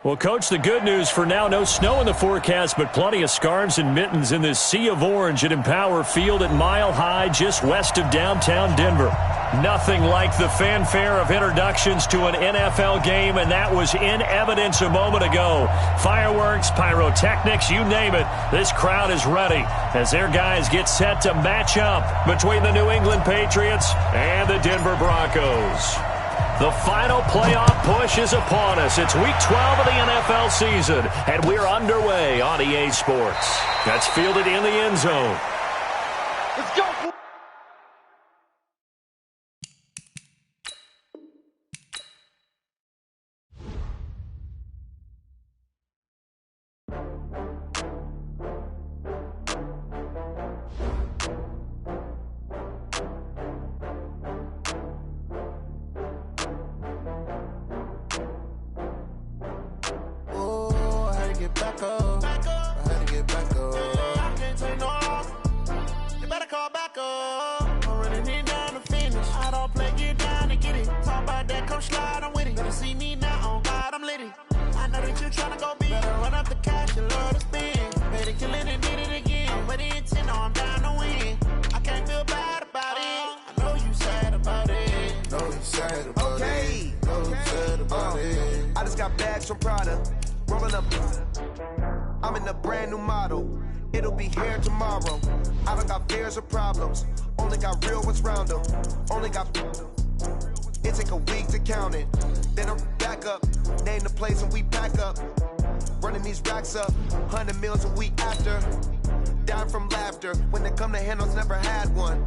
Well, Coach, the good news for now, no snow in the forecast, but plenty of scarves and mittens in this sea of orange at Empower Field at Mile High, just west of downtown Denver. Nothing like the fanfare of introductions to an NFL game, and that was in evidence a moment ago. Fireworks, pyrotechnics, you name it. This crowd is ready as their guys get set to match up between the New England Patriots and the Denver Broncos. The final playoff push is upon us. It's Week 12 of the NFL season, and we're underway on EA Sports. That's fielded in the end zone. Let's go! I'm in a brand new model. It'll be here tomorrow. I don't got fears or problems. Only got real ones round them. Only got. It take a week to count it. Then I'm back up. Name the place and we pack up. Running these racks up. 100 meals a week after. Down from laughter. When they come to handles, never had one.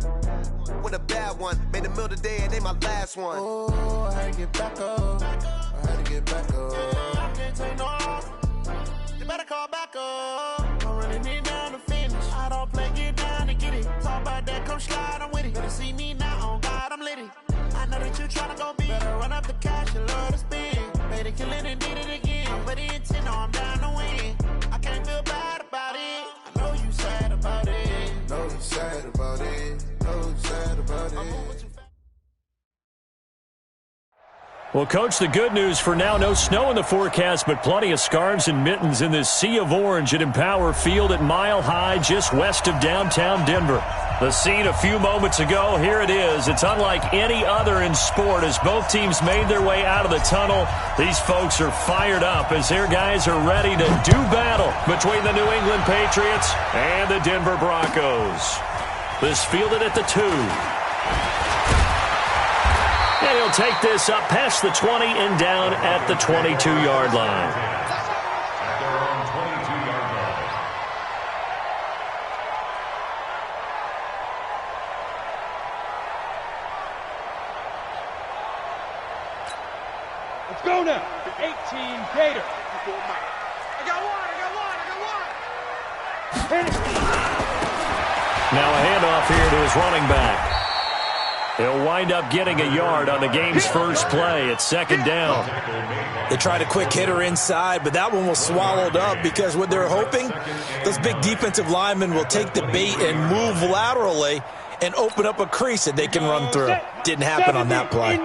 With a bad one. Made a meal today and ain't my last one. Oh, I had to get back up. I had to get back up. I can't take no off. You better call back up. I'm running it down to finish. I don't play, get down and get it. Talk about that, come slide, I'm with it. Better see me now, on God, I'm litty. I know that you tryna go big. Better run up the cash, you love to spend. Made it killing and did it again. But the intent, no, I'm down to win. I can't feel bad about it. I know you sad about it. Know you sad about it. Know you sad about it. Well, Coach, the good news for now, no snow in the forecast, but plenty of scarves and mittens in this sea of orange at Empower Field at Mile High, just west of downtown Denver. The scene a few moments ago, here it is. It's unlike any other in sport as both teams made their way out of the tunnel. These folks are fired up as their guys are ready to do battle between the New England Patriots and the Denver Broncos. This fielded at the 2. And he'll take this up past the 20 and down at the 22-yard line. At their own 22-yard line. Let's go now. 18, Gator. I got one. Hit it. Now a handoff here to his running back. He'll wind up getting a yard on the game's first play. It's second down. They tried a quick hitter inside, but that one was swallowed up because what they're hoping, those big defensive linemen will take the bait and move laterally and open up a crease that they can run through. Didn't happen on that play.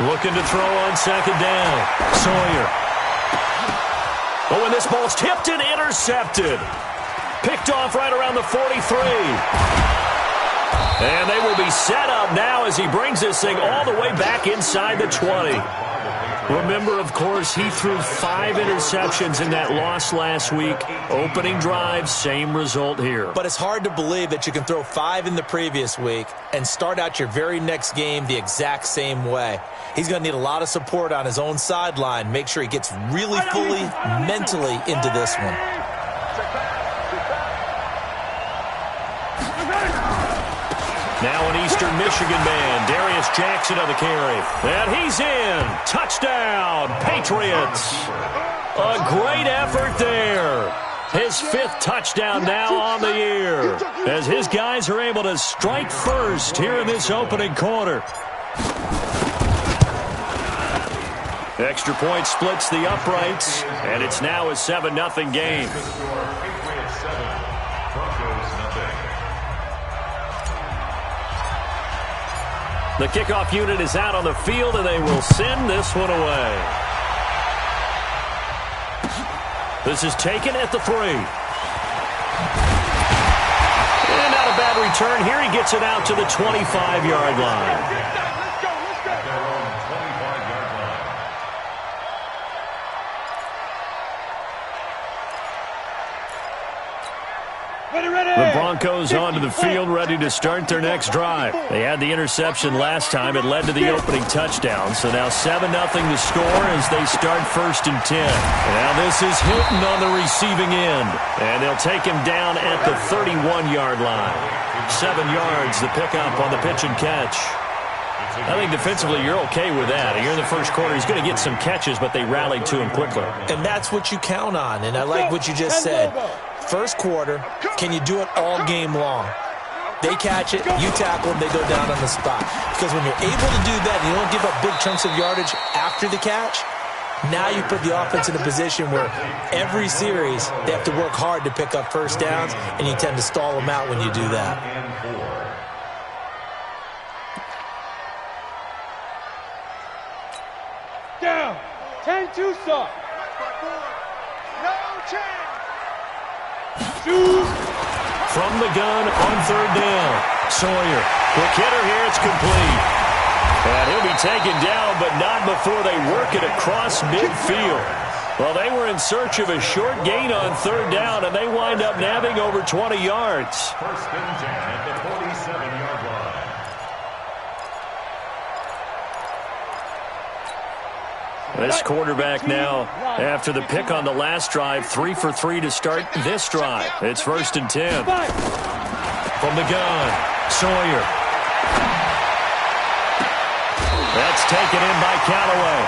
Looking to throw on second down. Sawyer. Oh, and this ball's tipped and intercepted. Picked off right around the 43. And they will be set up now as he brings this thing all the way back inside the 20. Remember, of course, he threw 5 interceptions in that loss last week. Opening drive, same result here. But it's hard to believe that you can throw 5 in the previous week and start out your very next game the exact same way. He's going to need a lot of support on his own sideline. Make sure he gets really fully mentally into this one. Now an Eastern Michigan man, Darius Jackson on the carry. And he's in. Touchdown, Patriots. A great effort there. His 5th touchdown now on the year as his guys are able to strike first here in this opening quarter. Extra point splits the uprights, and it's now a 7-0 game. The kickoff unit is out on the field, and they will send this one away. This is taken at the 3. And not a bad return here. He gets it out to the 25-yard line. The Broncos onto the field, ready to start their next drive. They had the interception last time. It led to the opening touchdown. So now 7-0 the score as they start 1st and 10. Now this is Hilton on the receiving end. And they'll take him down at the 31-yard line. 7 yards, the pickup on the pitch and catch. I think defensively you're okay with that. Here in the first quarter, he's going to get some catches, but they rallied to him quickly. And that's what you count on, and I like what you just said. First quarter, can you do it all game long? They catch it, you tackle them, they go down on the spot. Because when you're able to do that, and you don't give up big chunks of yardage after the catch, now you put the offense in a position where every series they have to work hard to pick up first downs, and you tend to stall them out when you do that. Down. 10 Tucson. No chance. From the gun on 3rd down. Sawyer. Quick hitter here. It's complete. And he'll be taken down, but not before they work it across midfield. Well, they were in search of a short gain on 3rd down, and they wind up nabbing over 20 yards. 1st and 10 at the 47-yard line. This quarterback now, after the pick on the last drive, 3 for 3 to start this drive. It's 1st and 10. From the gun, Sawyer. That's taken in by Callaway.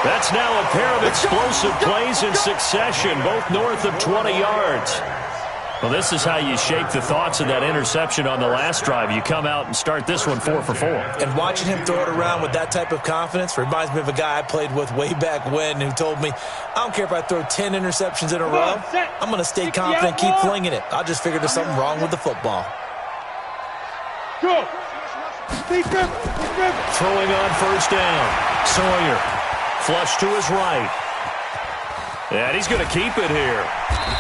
That's now a pair of explosive plays in succession, both north of 20 yards. Well, this is how you shake the thoughts of that interception on the last drive. You come out and start this one 4 for 4. And watching him throw it around with that type of confidence reminds me of a guy I played with way back when who told me, I don't care if I throw 10 interceptions in a row. I'm going to stay confident, keep flinging it. I just figured there's something wrong with the football. Go. Throwing on 1st down. Sawyer. Flush to his right. And he's going to keep it here.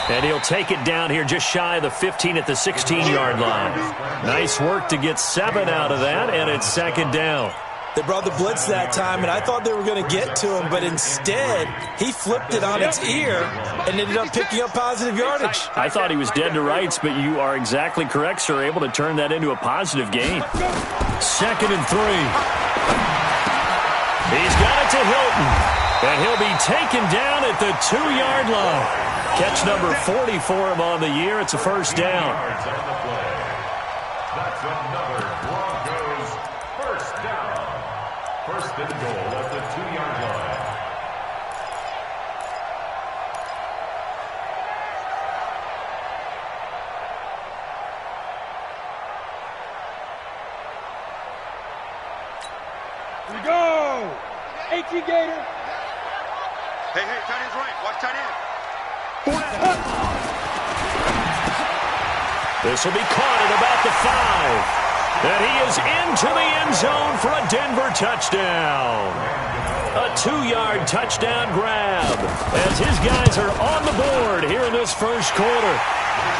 And he'll take it down here just shy of the 15 at the 16-yard line. Nice work to get 7 out of that, and it's 2nd down. They brought the blitz that time, and I thought they were going to get to him, but instead, he flipped it on its ear and ended up picking up positive yardage. I thought he was dead to rights, but you are exactly correct, sir. Able to turn that into a positive gain. 2nd and 3. He's got it to Hilton. And he'll be taken down at the 2-yard line. Catch number 40 for him on the year. It's a 1st down. That's another Broncos 1st down. 1st and goal at the 2-yard line. Here we go. 18 Gator. Hey, tight end's right. Watch tight end. This will be caught at about the 5. And he is into the end zone for a Denver touchdown. A 2-yard touchdown grab as his guys are on the board here in this first quarter.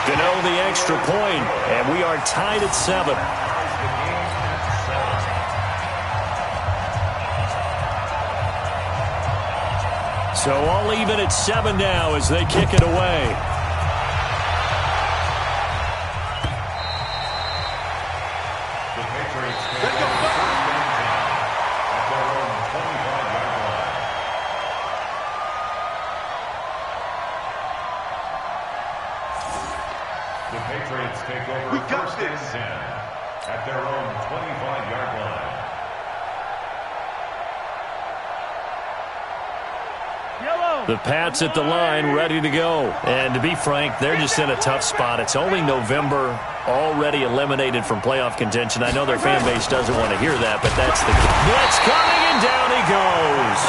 Gano the extra point, and we are tied at 7. So all even at 7 now as they kick it away. The Patriots take over 1st and 10 at their own 25-yard line. The Patriots take over 1st and 10 at their own 25-yard line. The Pats at the line, ready to go. And to be frank, they're just in a tough spot. It's only November, already eliminated from playoff contention. I know their fan base doesn't want to hear that, but that's the blitz coming, and down he goes.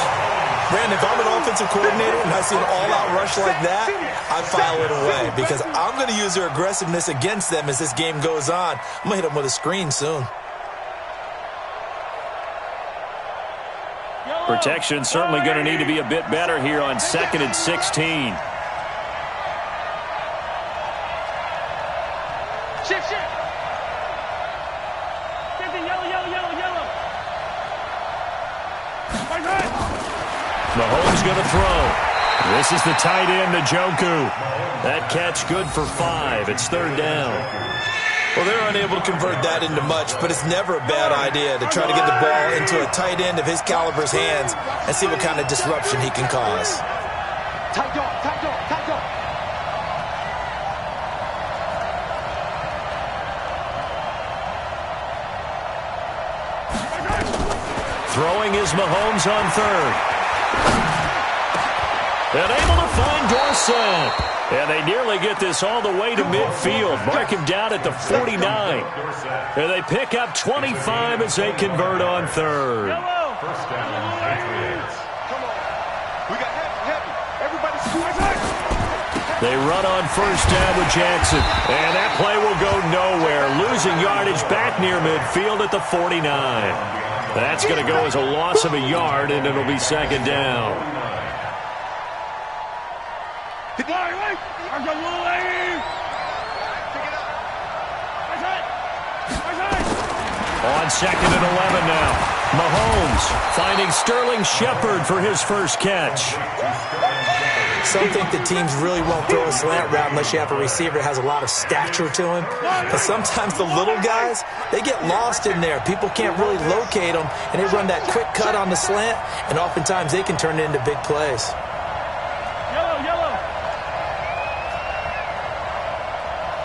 Brandon, if I'm an offensive coordinator and I see an all-out rush like that, I file it away because I'm going to use their aggressiveness against them as this game goes on. I'm going to hit them with a screen soon. Protection certainly going to need to be a bit better here on 2nd and 16. Shift. Yellow. Mahomes going to throw. This is the tight end, Njoku. That catch good for 5. It's 3rd down. Well, they're unable to convert that into much, but it's never a bad idea to try to get the ball into a tight end of his caliber's hands and see what kind of disruption he can cause. Tight dog. Throwing is Mahomes on 3rd. And able to find Dorsett. And they nearly get this all the way to midfield. Mark him down at the 49. And they pick up 25 as they convert on 3rd. First down, Patriots. Come on. We got heavy. Everybody squeeze. They run on 1st down with Jackson. And that play will go nowhere. Losing yardage back near midfield at the 49. That's going to go as a loss of a yard, and it'll be 2nd down. On 2nd and 11 now. Mahomes finding Sterling Shepard for his first catch. Some think the teams really won't throw a slant route unless you have a receiver that has a lot of stature to him. But sometimes the little guys, they get lost in there. People can't really locate them, and they run that quick cut on the slant, and oftentimes they can turn it into big plays. Yellow.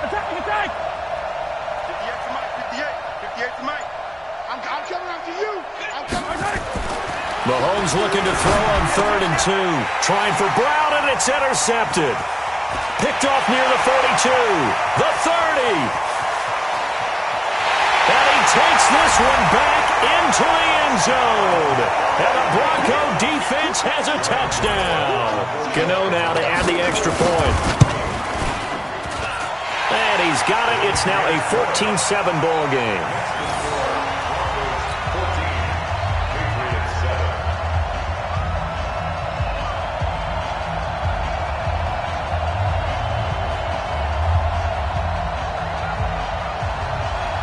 Attack. 58 to Mike. 58 to Mike. I'm coming after you. I'm coming. Mahomes looking to throw on 3rd and 2. Trying for Brown, and it's intercepted. Picked off near the 42. The 30. And he takes this one back into the end zone. And the Bronco defense has a touchdown. Gano now to add the extra point. And he's got it. It's now a 14-7 ball game.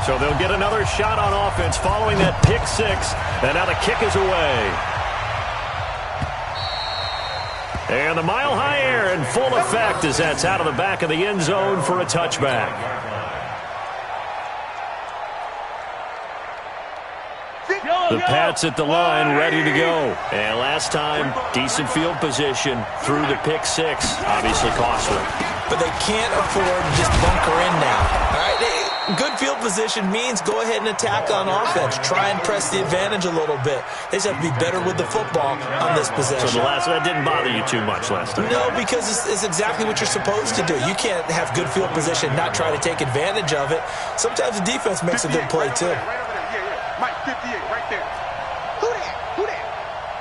So they'll get another shot on offense following that pick 6. And now the kick is away. And the mile-high air in full effect as that's out of the back of the end zone for a touchback. The Pats at the line, ready to go. And last time, decent field position through the pick 6. Obviously costly. But they can't afford to just bunker in now. All right, good field position means go ahead and attack on offense. Try and press the advantage a little bit. They just have to be better with the football on this possession. So that didn't bother you too much last time? No, because it's exactly what you're supposed to do. You can't have good field position, not try to take advantage of it. Sometimes the defense makes a good play, too. Yeah. Mike, 58, right there. Who that?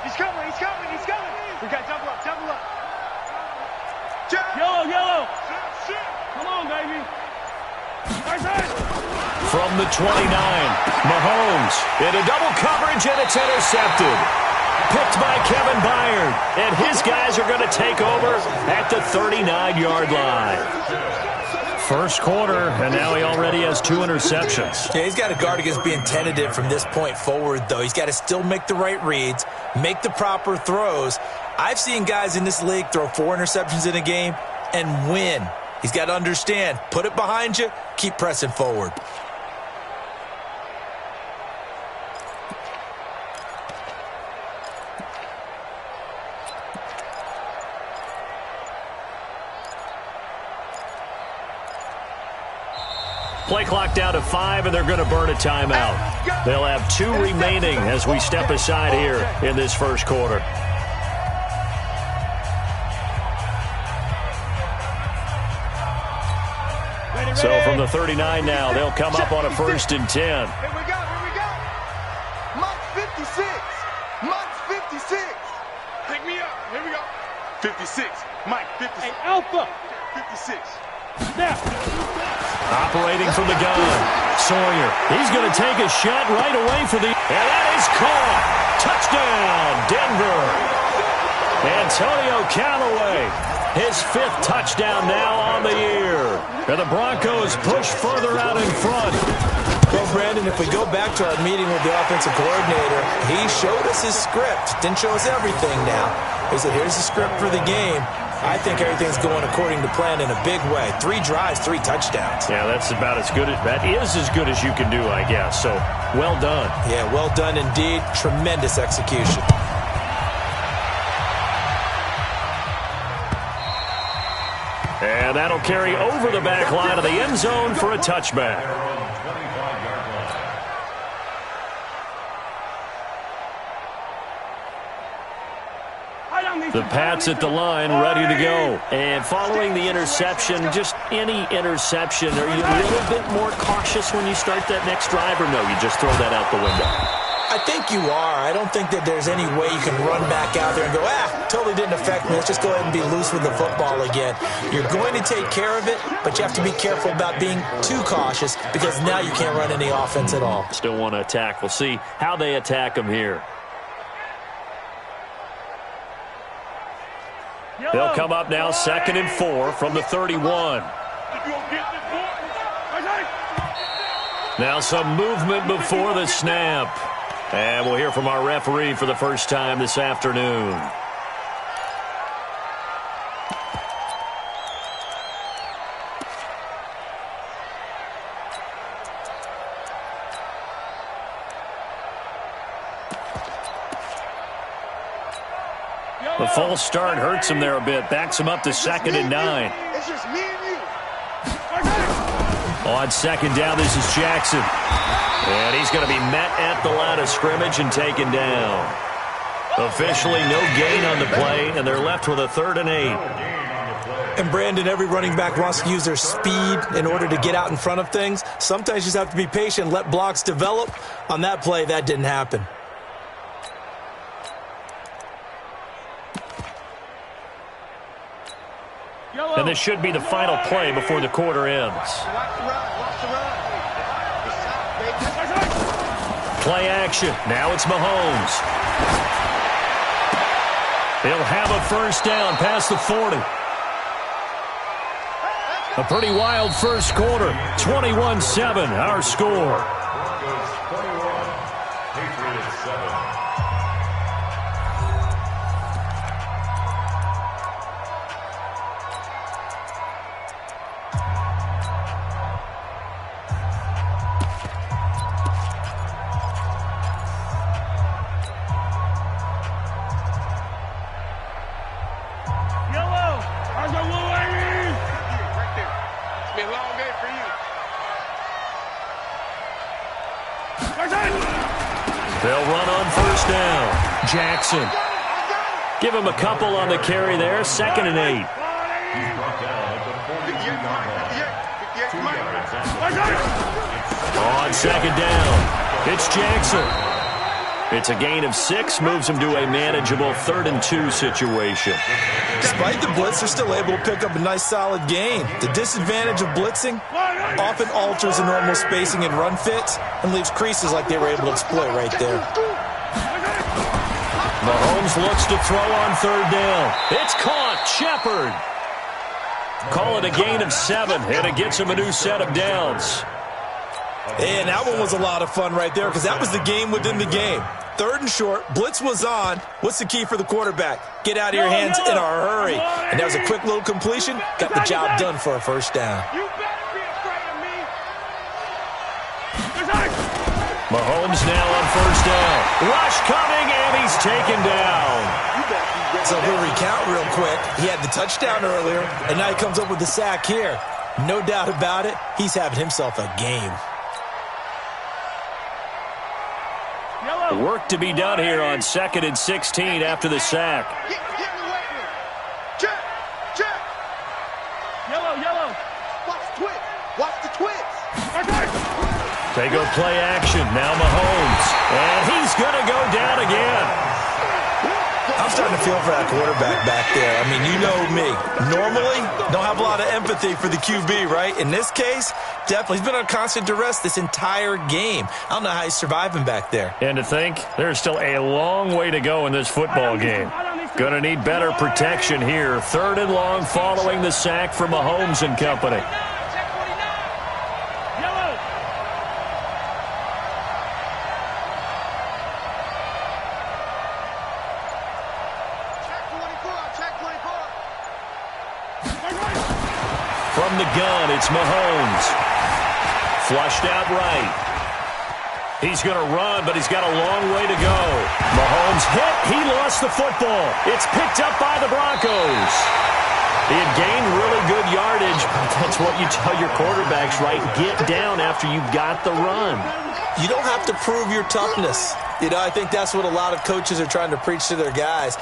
He's coming. We got double up. Yellow. Come on, baby. From the 29, Mahomes into double coverage, and it's intercepted. Picked by Kevin Byard, and his guys are going to take over at the 39-yard line. First quarter, and now he already has 2 interceptions. Yeah, he's got to guard against being tentative from this point forward, though. He's got to still make the right reads, make the proper throws. I've seen guys in this league throw 4 interceptions in a game and win. He's got to understand, put it behind you, keep pressing forward. Play clock down to 5, and they're going to burn a timeout. They'll have 2 remaining as we step aside here in this first quarter. So from the 39 now, they'll come up on a 1st and 10. Here we go. Mike 56. Mike 56. Pick me up. Here we go. 56. Mike, 56. Hey, Alpha. 56. Now. Operating from the gun, Sawyer. He's going to take a shot right away for the... And that is caught. Touchdown, Denver. Antonio Callaway, his 5th touchdown now on the year. And the Broncos push further out in front. Well, Brandon, if we go back to our meeting with the offensive coordinator, he showed us his script. Didn't show us everything now. He said, here's the script for the game. I think everything's going according to plan in a big way. 3 drives, 3 touchdowns. Yeah, that's about as good as you can do, I guess. So, well done. Yeah, well done indeed. Tremendous execution. And that'll carry over the back line of the end zone for a touchback. The Pats at the line, ready to go. And following the interception, just any interception, are you a little bit more cautious when you start that next drive, or no, you just throw that out the window? I think you are. I don't think that there's any way you can run back out there and go, totally didn't affect me. Let's just go ahead and be loose with the football again. You're going to take care of it, but you have to be careful about being too cautious because now you can't run any offense at all. Still want to attack. We'll see how they attack them here. They'll come up now 2nd and 4 from the 31. Now some movement before the snap. And we'll hear from our referee for the first time this afternoon. The false start hurts him there a bit. Backs him up to 2nd and 9. It's just me and you. On 2nd down, this is Jackson. And he's going to be met at the line of scrimmage and taken down. Officially no gain on the play, and they're left with a 3rd and 8. And Brandon, every running back wants to use their speed in order to get out in front of things. Sometimes you just have to be patient, let blocks develop. On that play, that didn't happen. And this should be the final play before the quarter ends. Play action. Now it's Mahomes. He'll have a first down past the 40. A pretty wild first quarter. 21-7, our score. Patriots 7. They'll run on first down. Jackson. Give him a couple on the carry there. 2nd and 8. On 2nd down, it's Jackson. It's a gain of 6, moves him to a manageable 3rd and 2 situation. Despite the blitz, they're still able to pick up a nice solid gain. The disadvantage of blitzing often alters the normal spacing and run fits and leaves creases like they were able to exploit right there. Mahomes looks to throw on 3rd down. It's caught. Shepard. Call it a gain of 7, and it gets him a new set of downs. And that one was a lot of fun right there because that was the game within the game. 3rd and short, blitz was on. What's the key for the quarterback? Get out of your hands in a hurry. And that was a quick little completion. Got the job done for a first down. Mahomes now on first down. Rush coming, and he's taken down. So we'll recount real quick. He had the touchdown earlier, and now he comes up with the sack here. No doubt about it, he's having himself a game. Work to be done here on 2nd and 16 after the sack. Check. Yellow. Watch the twitch. Watch the twitch. They go play action. Now Mahomes. And he's going to go down again. I'm starting to feel for that quarterback back there. I mean, you know me. Normally, don't have a lot of empathy for the QB, right? In this case, definitely. He's been on constant duress this entire game. I don't know how he's surviving back there. And to think, there's still a long way to go in this football game. Going to need better protection here. 3rd and long following the sack from Mahomes and company. From the gun, it's Mahomes. Flushed out right. He's going to run, but he's got a long way to go. Mahomes hit. He lost the football. It's picked up by the Broncos. He had gained really good yardage. That's what you tell your quarterbacks, right? Get down after you got the run. You don't have to prove your toughness. You know, I think that's what a lot of coaches are trying to preach to their guys.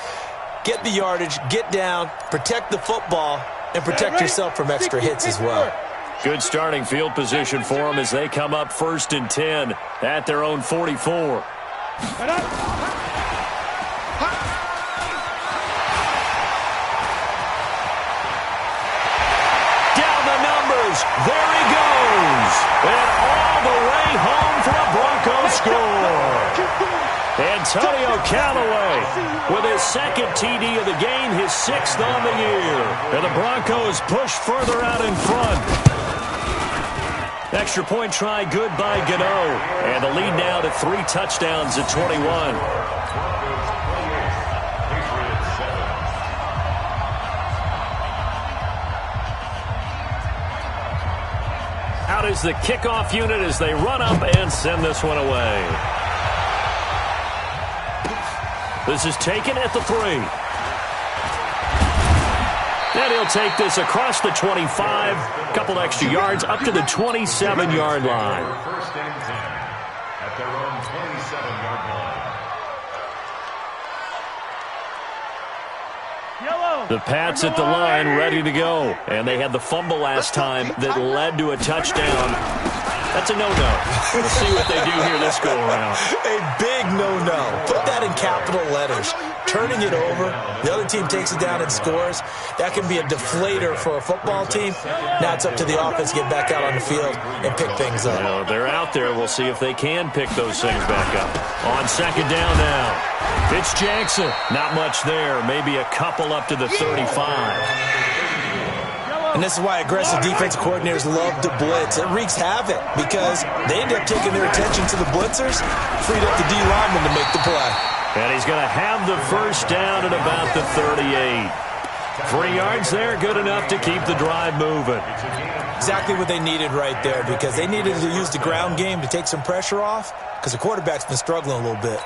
Get the yardage, get down, protect the football, and protect yourself from extra hits as well. Good starting field position for them as they come up 1st and 10 at their own 44. Down the numbers. There he goes. And all the way home for a Broncos score. Antonio Callaway with his 2nd TD of the game, his 6th on the year. And the Broncos push further out in front. Extra point try good by Gano. And the lead now to 3 touchdowns at 21. Out is the kickoff unit as they run up and send this one away. This is taken at the 3. And he'll take this across the 25. Couple extra yards up to the 27-yard line. 1st and 10 at their own 27-yard line. Yellow. The Pats at the line ready to go. And they had the fumble last time that led to a touchdown. That's a no-no. We'll see what they do here this go-around. A big no-no. Put that in capital letters. Turning it over, the other team takes it down and scores. That can be a deflator for a football team. Now it's up to the offense to get back out on the field and pick things up. Well, they're out there. We'll see if they can pick those things back up. On 2nd down now. It's Jackson. Not much there. Maybe a couple up to the 35. And this is why aggressive defensive coordinators love to blitz. It wreaks havoc because they end up taking their attention to the blitzers, freed up the D lineman to make the play. And he's going to have the 1st down at about the 38. 3 yards there, good enough to keep the drive moving. Exactly what they needed right there because they needed to use the ground game to take some pressure off because the quarterback's been struggling a little bit.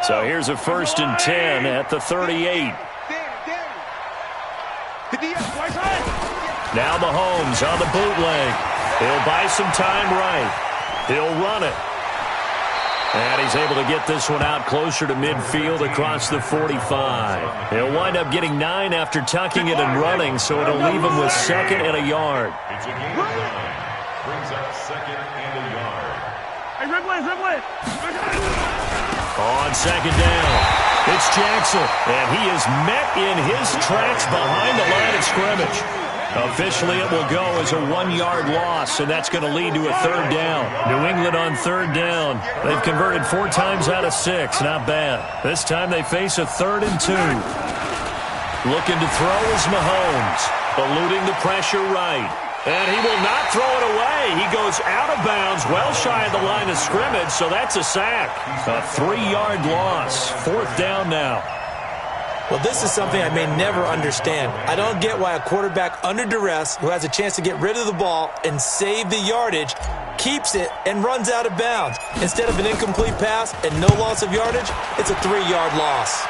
So here's a 1st and 10 at the 38. Now Mahomes on the bootleg. He'll buy some time right. He'll run it. And he's able to get this one out closer to midfield across the 45. He'll wind up getting 9 after tucking it and running, so it'll leave him with 2nd and a yard. It's a game of 9. Brings up 2nd and a yard. Hey, Ripley. On 2nd down, it's Jackson, and he is met in his tracks behind the line of scrimmage. Officially, it will go as a 1-yard loss, and that's going to lead to a 3rd down. New England on 3rd down. They've converted 4 times out of 6. Not bad. This time they face a 3rd and 2. Looking to throw is Mahomes, eluding the pressure right. And he will not throw it away. He goes out of bounds, well shy of the line of scrimmage, so that's a sack. A 3-yard loss. 4th down now. Well, this is something I may never understand. I don't get why a quarterback under duress who has a chance to get rid of the ball and save the yardage keeps it and runs out of bounds. Instead of an incomplete pass and no loss of yardage, it's a 3-yard loss.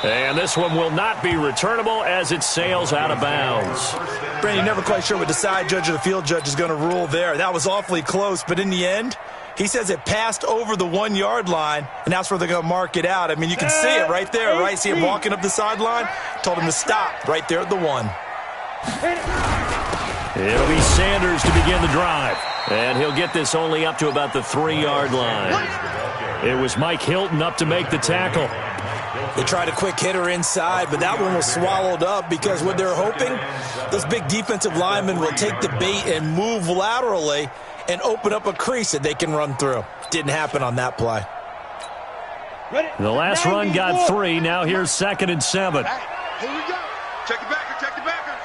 And this one will not be returnable as it sails out of bounds. Brandon, you're never quite sure what the side judge or the field judge is going to rule there. That was awfully close, but in the end, he says it passed over the 1-yard line, and that's where they're going to mark it out. I mean, you can see it right there, right? See him walking up the sideline? Told him to stop right there at the 1. It'll be Sanders to begin the drive. And he'll get this only up to about the 3-yard line. It was Mike Hilton up to make the tackle. They tried a quick hitter inside, but that one was swallowed up because what they're hoping, those big defensive linemen will take the bait and move laterally and open up a crease that they can run through. Didn't happen on that play. The last run got 3. Now here's 2nd and 7. Here we go. Check the backer, check the backer.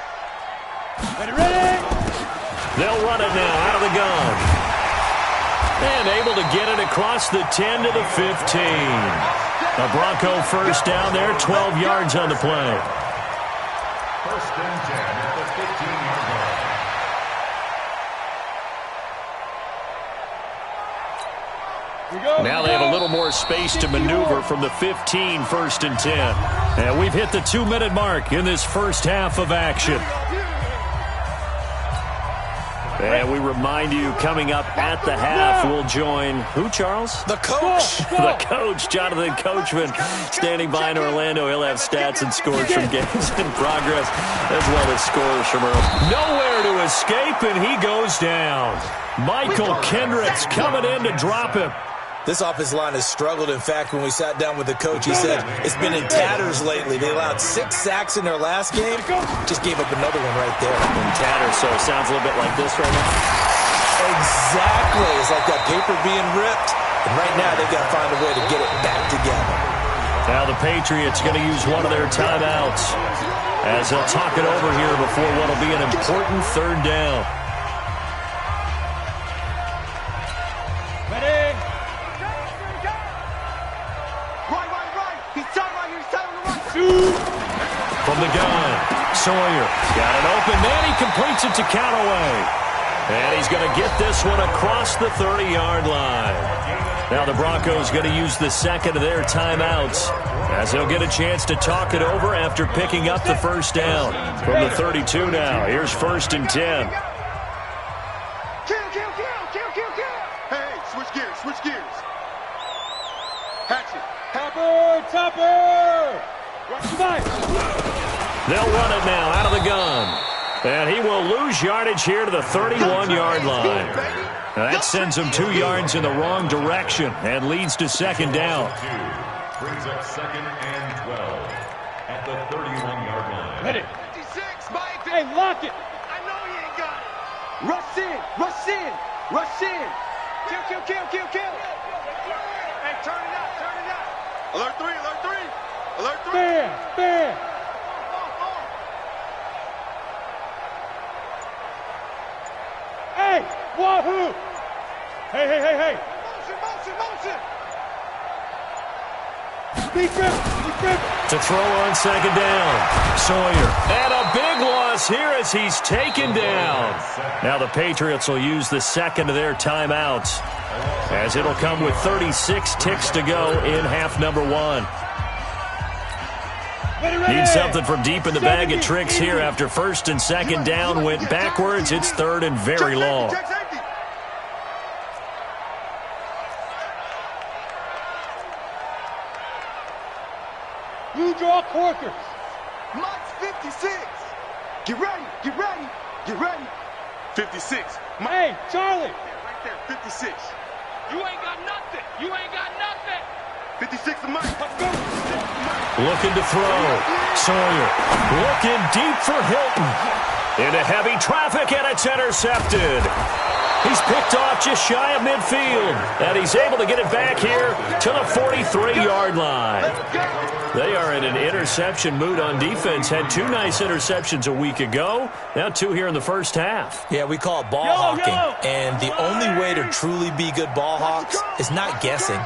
Ready. They'll run it now out of the gun. And able to get it across the 10 to the 15. A Bronco first down there, 12 yards on the play. First and 10 at the 15-yard line. Now they have a little more space to maneuver from the 15, 1st and 10. And we've hit the 2-minute mark in this first half of action. And we remind you, coming up at the half, we'll join who, Charles? The coach. The coach, Jonathan Coachman, standing by in Orlando. He'll have stats and scores from games in progress, as well as scores from Earl. Nowhere to escape, and he goes down. Michael Kendricks coming in to drop him. This offensive line has struggled. In fact, when we sat down with the coach, he said it's been in tatters lately. They allowed 6 sacks in their last game. Just gave up another one right there. In tatters, so it sounds a little bit like this right now. Exactly. It's like that paper being ripped. And right now, they've got to find a way to get it back together. Now the Patriots going to use one of their timeouts as they'll talk it over here before what will be an important 3rd down. From the gun, Sawyer got it open. Then he completes it to Callaway. And he's going to get this one across the 30-yard line. Now the Broncos going to use the 2nd of their timeouts as they'll get a chance to talk it over after picking up the 1st down. From the 32 now, here's 1st and 10. Hey, switch gears, switch gears. Hatchet. Topper. They'll run it now out of the gun. And he will lose yardage here to the 31-yard line. Now that sends him 2 yards in the wrong direction and leads to 2nd down. Brings up 2nd and 12 at the 31-yard line. Ready. 56, Mike. Hey, lock it. I know he ain't got it. Rush in. Kill. Hey, turn it up. Alert 3. Bam. Hey, wahoo. Hey. Motion. Deep grip. To throw on 2nd down. Sawyer. And a big loss here as he's taken down. Now the Patriots will use the 2nd of their timeouts as it'll come with 36 ticks to go in half number 1. Need something from deep in the bag of tricks here after 1st and 2nd down went backwards. It's 3rd and very long. Blue draw corkers. Mike's 56. Get ready. 56. Hey, Charlie. Right there, 56. You ain't got nothing. 56 of Mike. Let's go. Looking to throw. Sawyer looking deep for Hilton. Into heavy traffic, and it's intercepted. He's picked off just shy of midfield, and he's able to get it back here to the 43-yard line. They are in an interception mood on defense. Had 2 nice interceptions a week ago. Now 2 here in the first half. Yeah, we call it ball hawking. And the only way to truly be good ball hawks is not guessing.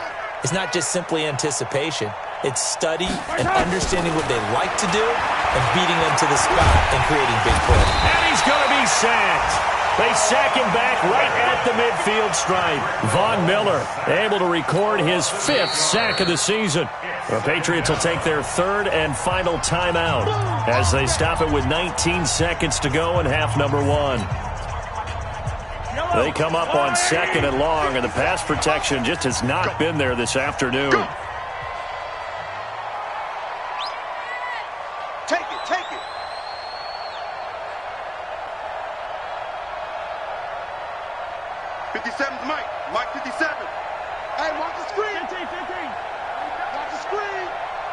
It's not just simply anticipation. It's study and understanding what they like to do and beating them to the spot and creating big plays. And he's going to be sacked. They sack him back right at the midfield stripe. Von Miller able to record his 5th sack of the season. The Patriots will take their 3rd and final timeout as they stop it with 19 seconds to go in half number 1. They come up on 2nd and long, and the pass protection just has not been there this afternoon. Take it.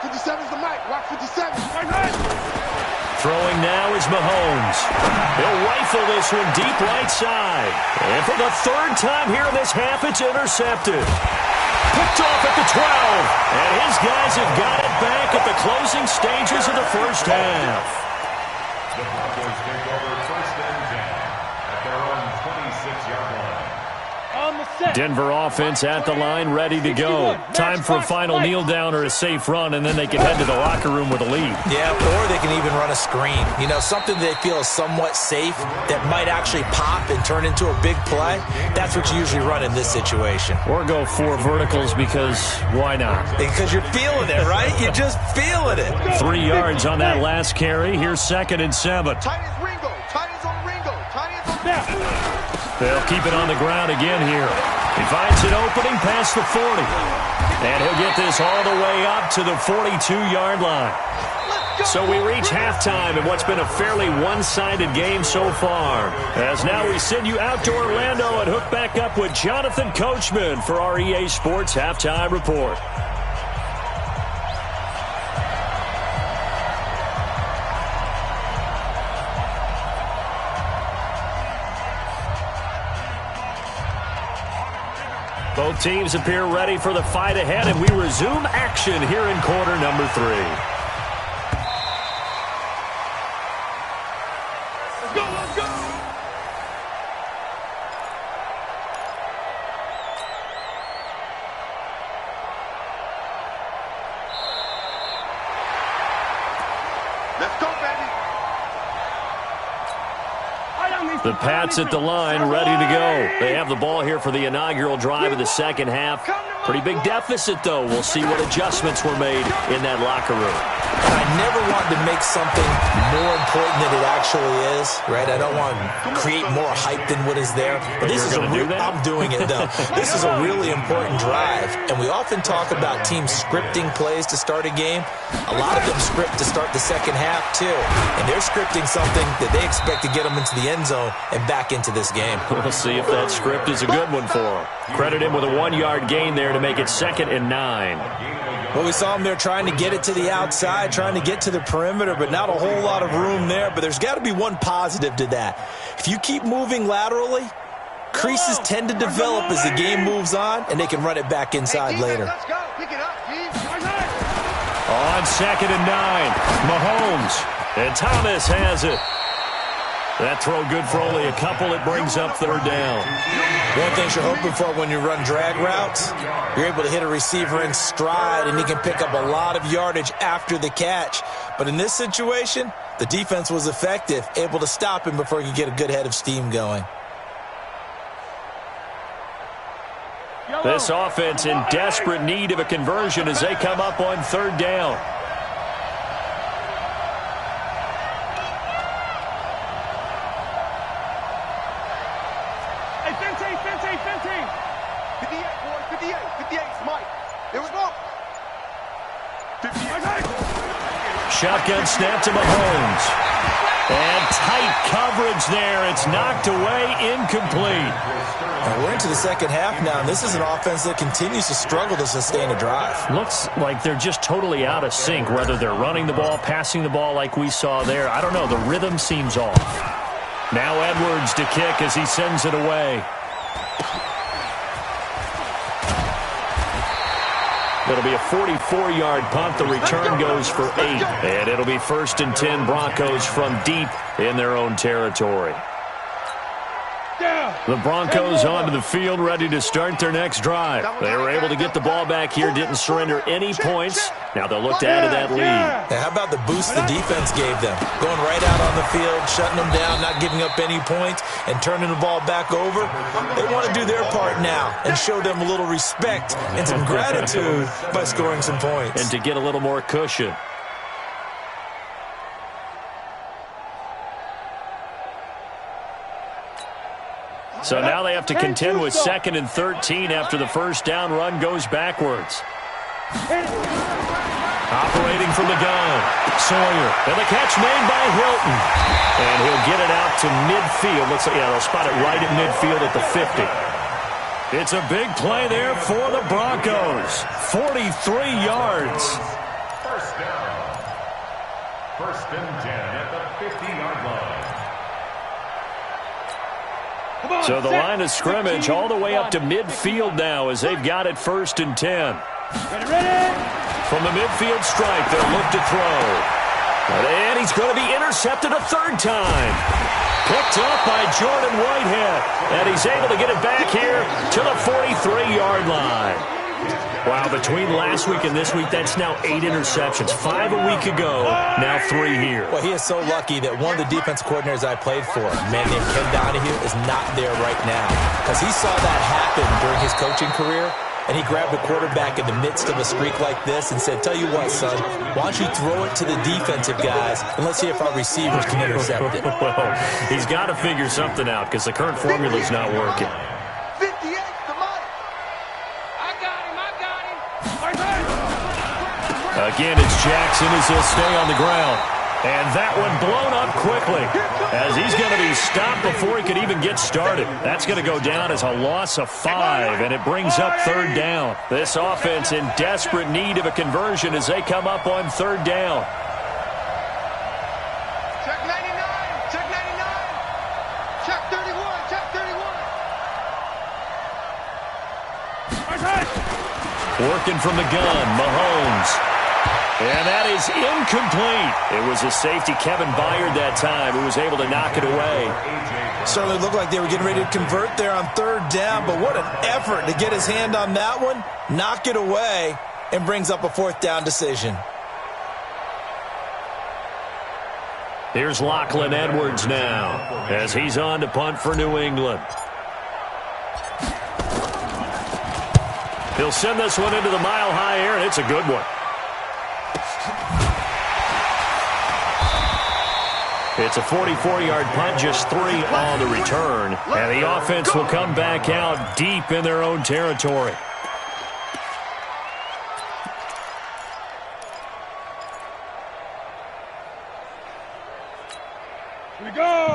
57's the mic. Watch 57. Throwing now is Mahomes. He'll rifle this one deep right side. And for the third time here in this half, it's intercepted. Picked off at the 12. And his guys have got it back at the closing stages of the first half. The Broncos take over first and 10 at their own 26-yard line. Denver offense at the line, ready to go. Time for a final kneel down or a safe run, and then they can head to the locker room with a lead. Yeah, or they can even run a screen. You know, something they feel is somewhat safe that might actually pop and turn into a big play. That's what you usually run in this situation. Or go 4 verticals because why not? Because you're feeling it, right? You're just feeling it. 3 yards on that last carry. Here's 2nd and 7. Tight ends Ringo. Tight ends on Ringo. Tight ends on now. They'll keep it on the ground again here. He finds an opening past the 40. And he'll get this all the way up to the 42-yard line. So we reach halftime in what's been a fairly one-sided game so far. As now we send you out to Orlando and hook back up with Jonathan Coachman for our EA Sports Halftime Report. Both teams appear ready for the fight ahead, and we resume action here in quarter number 3. Let's go, let's go. Let's go, baby. The Pats at the line, ready to go. They have the ball here for the inaugural drive of the second half. Pretty big deficit, though. We'll see what adjustments were made in that locker room. I never want to make something more important than it actually is, right? I don't want to create more hype than what is there. But this is I'm doing it, though. This is a really important drive. And we often talk about teams scripting plays to start a game. A lot of them script to start the second half, too. And they're scripting something that they expect to get them into the end zone and back into this game. We'll see if that script is a good one for them. Credit him with a 1-yard gain there to make it 2nd and 9. Well, we saw him there trying to get it to the outside, trying to get to the perimeter, but not a whole lot of room there. But there's got to be one positive to that. If you keep moving laterally, creases tend to develop as the game moves on, and they can run it back inside later. Let's go. Pick it up, On 2nd and 9, Mahomes. And Thomas has it. That throw good for only a couple. It brings up 3rd down. One thing you're hoping for when you run drag routes, you're able to hit a receiver in stride, and he can pick up a lot of yardage after the catch. But in this situation, the defense was effective, able to stop him before he could get a good head of steam going. This offense in desperate need of a conversion as they come up on 3rd down. Shotgun snap to Mahomes. And tight coverage there. It's knocked away, incomplete. Now we're into the second half now, and this is an offense that continues to struggle to sustain a drive. Looks like they're just totally out of sync, whether they're running the ball, passing the ball like we saw there. I don't know. The rhythm seems off. Now Edwards to kick as he sends it away. It'll be a 44-yard punt. The return goes for 8. And it'll be 1st and 10 Broncos from deep in their own territory. The Broncos onto the field, ready to start their next drive. They were able to get the ball back here, didn't surrender any points. Now they'll look to add to that lead. Now, how about the boost the defense gave them? Going right out on the field, shutting them down, not giving up any points, and turning the ball back over. They want to do their part now and show them a little respect and some gratitude by scoring some points. And to get a little more cushion. So now they have to contend with 2nd and 13 after the first down run goes backwards. Operating from the gun, Sawyer. And the catch made by Hilton. And he'll get it out to midfield. Looks like, yeah, they'll spot it right at midfield at the 50. It's a big play there for the Broncos. 43 yards. First down. First and 10 at the 50-yard line. So the line of scrimmage all the way up to midfield now as they've got it first and 10. From the midfield stripe, they'll look to throw. And he's going to be intercepted a third time. Picked up by Jordan Whitehead. And he's able to get it back here to the 43-yard line. Wow, between last week and this week, that's now 8 interceptions. 5 a week ago, now 3 here. Well, he is so lucky that one of the defense coordinators I played for, a man named Ken Donahue, is not there right now. Because he saw that happen during his coaching career, and he grabbed a quarterback in the midst of a streak like this and said, tell you what, son, why don't you throw it to the defensive guys, and let's see if our receivers can intercept it. Well, he's got to figure something out because the current formula's not working. Again, it's Jackson as he'll stay on the ground. And that one blown up quickly as he's going to be stopped before he could even get started. That's going to go down as a loss of 5, and it brings up third down. This offense in desperate need of a conversion as they come up on third down. Check 99, check 99, check 31, check 31. Working from the gun, Mahomes. And that is incomplete. It was a safety, Kevin Byard, that time, who was able to knock it away. Certainly looked like they were getting ready to convert there on third down, but what an effort to get his hand on that one, knock it away, and brings up a fourth down decision. Here's Lachlan Edwards now as he's on to punt for New England. He'll send this one into the mile-high air, and it's a good one. It's a 44-yard punt, just 3 on the return. And the offense will come back out deep in their own territory.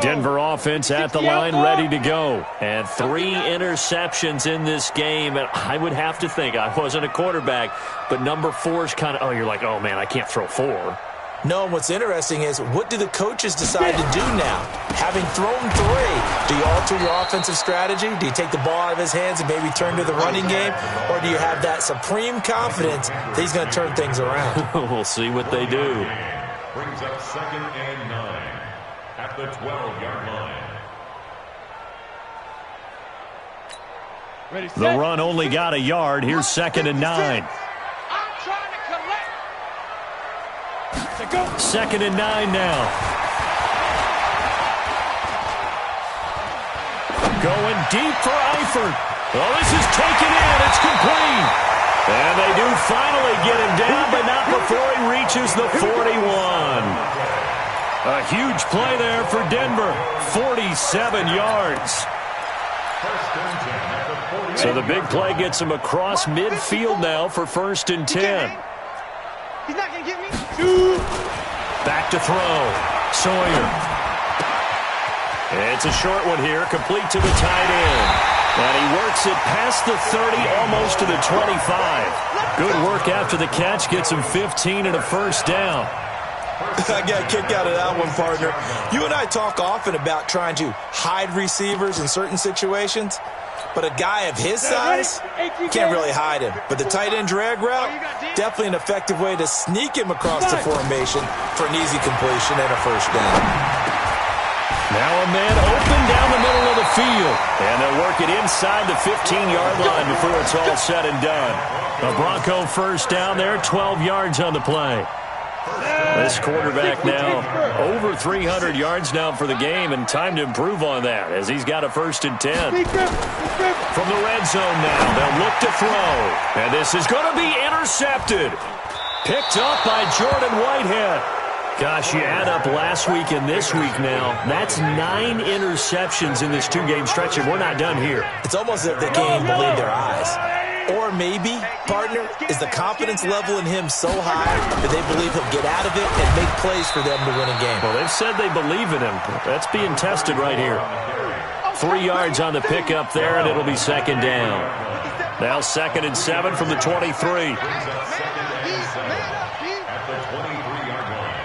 Denver offense at the line, ready to go. And 3 interceptions in this game. And I would have to think, I wasn't a quarterback, but number 4 is kind of, you're like, oh, man, I can't throw 4. No, and what's interesting is, what do the coaches decide to do now? Having thrown 3, do you alter your offensive strategy? Do you take the ball out of his hands and maybe turn to the running game? Or do you have that supreme confidence that he's going to turn things around? We'll see what they do. Brings up second and 9 at the 12-yard line. The run only got a yard. Here's second and 9. Second and 9 now. Going deep for Eifert. Oh, this is taken in. It's complete. And they do finally get him down, but not before he reaches the 41. A huge play there for Denver. 47 yards. So the big play gets him across midfield now for first and 10. He's not going to get me. Back to throw. Sawyer. It's a short one here, complete to the tight end. And he works it past the 30, almost to the 25. Good work after the catch, gets him 15 and a first down. I got a kick out of that one, partner. You and I talk often about trying to hide receivers in certain situations. But a guy of his size, can't really hide him. But the tight end drag route, definitely an effective way to sneak him across the formation for an easy completion and a first down. Now a man open down the middle of the field. And they'll work it inside the 15-yard line before it's all said and done. A Bronco first down there, 12 yards on the play. This quarterback now over 300 yards now for the game, and time to improve on that as he's got a first and 10. From the red zone now, they'll look to throw. And this is going to be intercepted. Picked up by Jordan Whitehead. Gosh, you add up last week and this week now, that's 9 interceptions in this 2-game stretch, and we're not done here. It's almost as if they can't even believe their eyes. Or maybe, partner, is the confidence level in him so high that they believe he'll get out of it and make plays for them to win a game. Well, they've said they believe in him. That's being tested right here. 3 yards on the pickup there, and it'll be second down. Now 2nd and 7 from the 23. At the 23-yard line.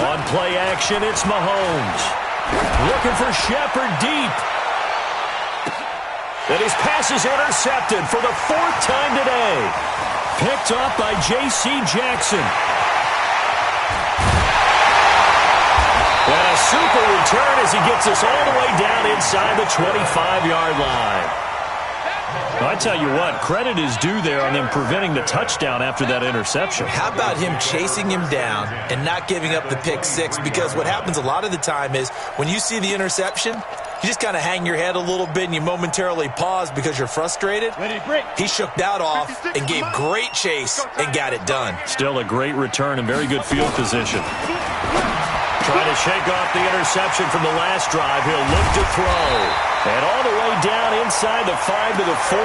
On play action, it's Mahomes. Looking for Shepard deep. And his pass is intercepted for the 4th time today. Picked up by J.C. Jackson. And a super return as he gets us all the way down inside the 25-yard line. Well, I tell you what, credit is due there on them preventing the touchdown after that interception. How about him chasing him down and not giving up the pick six? Because what happens a lot of the time is when you see the interception, you just kind of hang your head a little bit and you momentarily pause because you're frustrated. He shook that off and gave great chase and got it done. Still a great return and very good field position. Trying to shake off the interception from the last drive. He'll look to throw. And all the way down inside the 5 to the 4.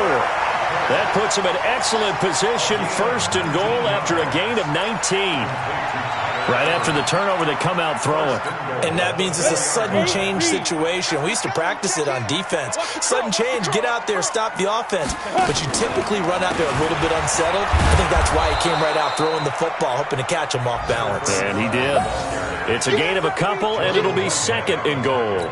That puts him in excellent position. 1st and goal after a gain of 19. Right after the turnover, they come out throwing. And that means it's a sudden change situation. We used to practice it on defense. Sudden change, get out there, stop the offense. But you typically run out there a little bit unsettled. I think that's why he came right out throwing the football, hoping to catch him off balance. And he did. It's a gain of a couple, and it'll be 2nd and goal.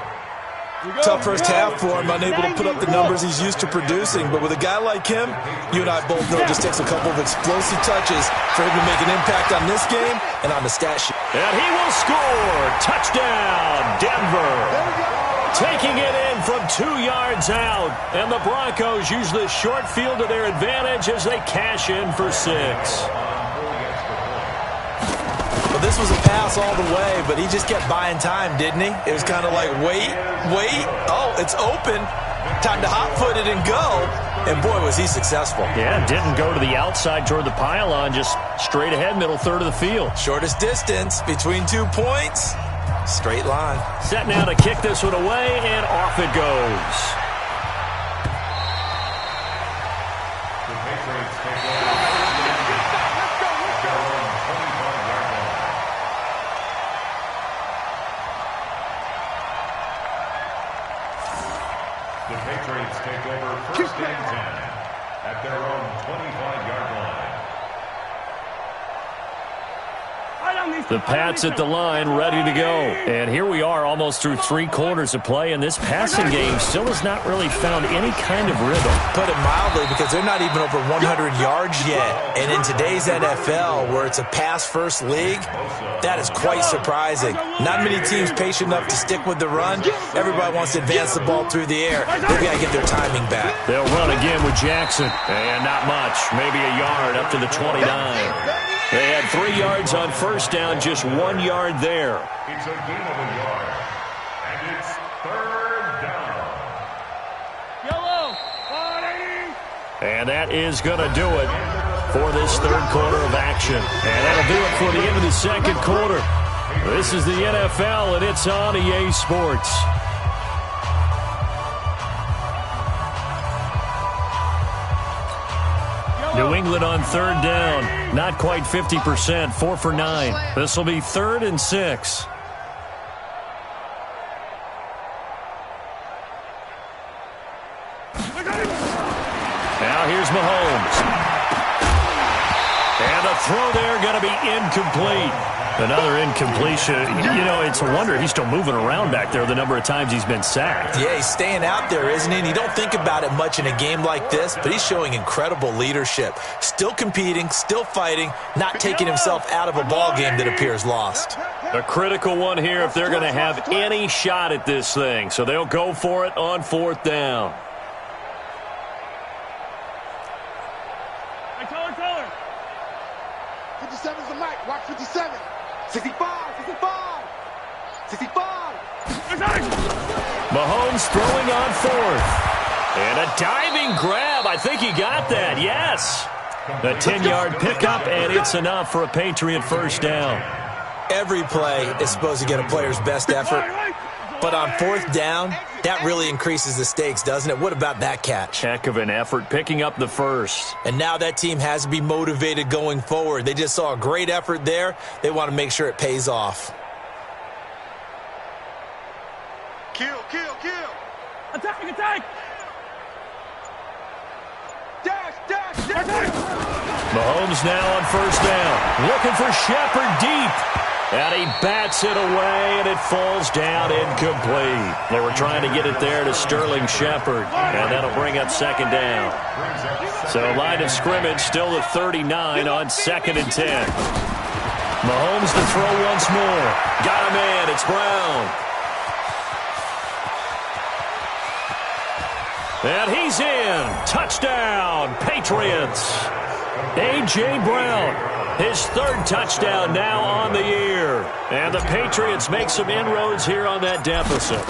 Tough first half for him, unable to put up the numbers he's used to producing. But with a guy like him, you and I both know it just takes a couple of explosive touches for him to make an impact on this game and on the stat sheet. And he will score. Touchdown, Denver. Taking it in from 2 yards out. And the Broncos use this short field to their advantage as they cash in for 6. Well, this was a pass all the way, but he just kept buying time, didn't he? It was kind of like, wait. Oh, it's open. Time to hot-foot it and go. And, boy, was he successful. Yeah, didn't go to the outside toward the pylon, just straight ahead, middle third of the field. Shortest distance between 2 points. Straight line. Set now to kick this one away, and off it goes. The Patriots take over. The Patriots take over 1st and 10 at their own 25-yard line. The Pats at the line, ready to go. And here we are almost through 3 quarters of play, and this passing game still has not really found any kind of rhythm. Put it mildly, because they're not even over 100 yards yet. And in today's NFL, where it's a pass-first league, that is quite surprising. Not many teams patient enough to stick with the run. Everybody wants to advance the ball through the air. They've got to get their timing back. They'll run again with Jackson. And not much, maybe a yard up to the 29. They had 3 yards on first down, just 1 yard there. It's a gain of a yard, and it's 3rd down. Yellow. And that is going to do it for this 3rd quarter of action. And that'll do it for the end of the 2nd quarter. This is the NFL, and it's on EA Sports. New England on 3rd down. Not quite 50%, 4 for 9. This will be 3rd and 6. Now here's Mahomes. And the throw there going to be incomplete. Another incompletion. You know, it's a wonder he's still moving around back there the number of times he's been sacked. Yeah, he's staying out there, isn't he? And you don't think about it much in a game like this, but he's showing incredible leadership. Still competing, still fighting, not taking himself out of a ball game that appears lost. A critical one here if they're going to have any shot at this thing. So they'll go for it on 4th down. Hey, Tyler. 57's the mic. Watch 57. 65, 65, 65. Mahomes throwing on 4th. And a diving grab. I think he got that. Yes. A 10-yard pickup, and it's enough for a Patriot first down. Every play is supposed to get a player's best effort. But on 4th down, that really increases the stakes, doesn't it? What about that catch? Heck of an effort, picking up the first. And now that team has to be motivated going forward. They just saw a great effort there. They want to make sure it pays off. Kill. Attack! Dash! Mahomes now on first down. Looking for Shepard deep. And he bats it away, and it falls down incomplete. They were trying to get it there to Sterling Shepard, and that'll bring up second down. So line of scrimmage still the 39 on 2nd and 10. Mahomes to throw once more. Got him in. It's Brown. And he's in. Touchdown, Patriots. A.J. Brown. His 3rd touchdown now on the year. And the Patriots make some inroads here on that deficit.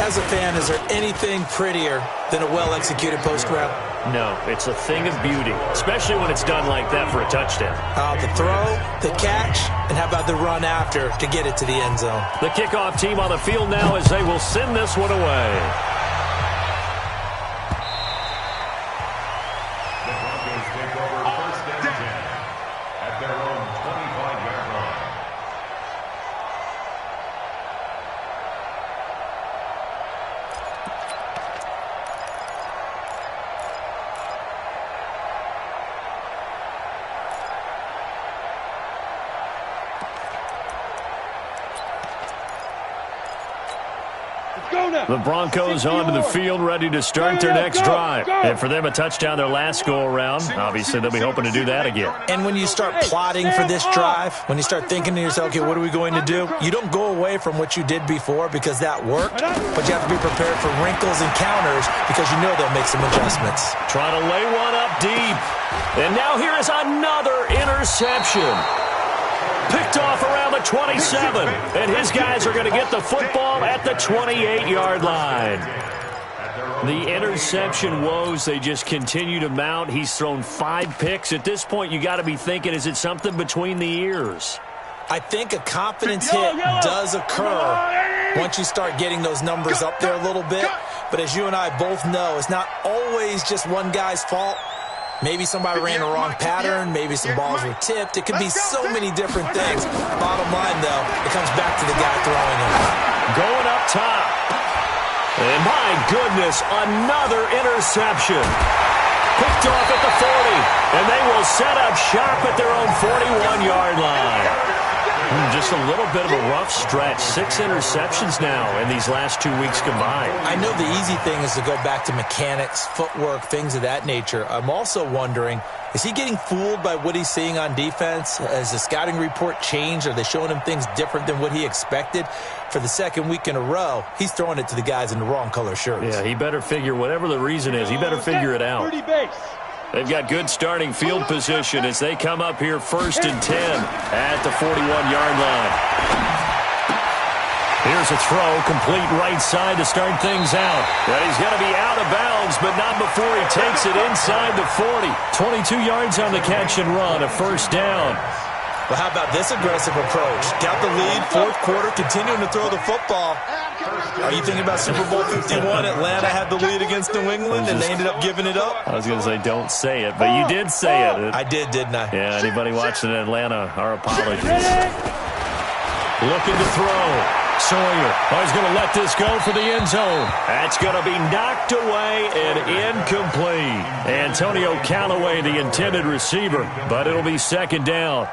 As a fan, is there anything prettier than a well-executed post route? No, it's a thing of beauty, especially when it's done like that for a touchdown. The throw, the catch, and how about the run after to get it to the end zone? The kickoff team on the field now as they will send this one away. The Broncos onto the field, ready to start their next drive. And for them, a touchdown their last go-around. Obviously, they'll be hoping to do that again. And when you start plotting for this drive, when you start thinking to yourself, okay, what are we going to do? You don't go away from what you did before because that worked, but you have to be prepared for wrinkles and counters because you know they'll make some adjustments. Trying to lay one up deep. And now here is another interception. Picked off around the 27, and his guys are going to get the football at the 28-yard line. The interception woes, they just continue to mount. He's thrown 5 picks. At this point, you got to be thinking, is it something between the ears? I think a confidence hit does occur once you start getting those numbers up there a little bit. But as you and I both know, it's not always just one guy's fault. Maybe somebody ran the wrong pattern. Maybe some balls were tipped. It could be so many different things. Bottom line, though, it comes back to the guy throwing it. Going up top. And my goodness, another interception. Picked off at the 40. And they will set up shop at their own 41-yard line. Just a little bit of a rough stretch. 6 interceptions now in these last 2 weeks combined. I know the easy thing is to go back to mechanics, footwork, things of that nature. I'm also wondering, is he getting fooled by what he's seeing on defense? Has the scouting report changed? Are they showing him things different than what he expected? For the 2nd week in a row, he's throwing it to the guys in the wrong color shirts. Yeah, he better figure, whatever the reason is, he better figure it out. They've got good starting field position as they come up here 1st and 10 at the 41-yard line. Here's a throw, complete right side to start things out. And he's going to be out of bounds, but not before he takes it inside the 40. 22 yards on the catch and run, a 1st down. Well, how about this aggressive approach? Got the lead, 4th quarter, continuing to throw the football. Are you thinking about Super Bowl 51? Atlanta had the lead against New England, and they ended up giving it up? I was going to say, don't say it, but you did say it. I did, didn't I? Yeah, anybody watching in Atlanta, our apologies. Looking to throw. Sawyer. Oh, he's going to let this go for the end zone. That's going to be knocked away and incomplete. Antonio Callaway, the intended receiver, but it'll be 2nd down.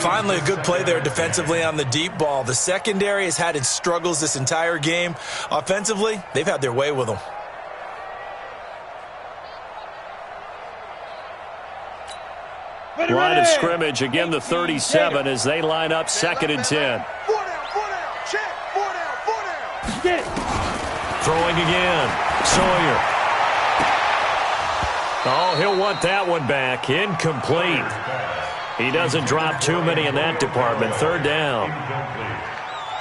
Finally, a good play there defensively on the deep ball. The secondary has had its struggles this entire game. Offensively, they've had their way with them. Line of scrimmage, again the 37 as they line up 2nd and 10. Throwing again. Sawyer. Oh, he'll want that one back. Incomplete. He doesn't drop too many in that department. 3rd down.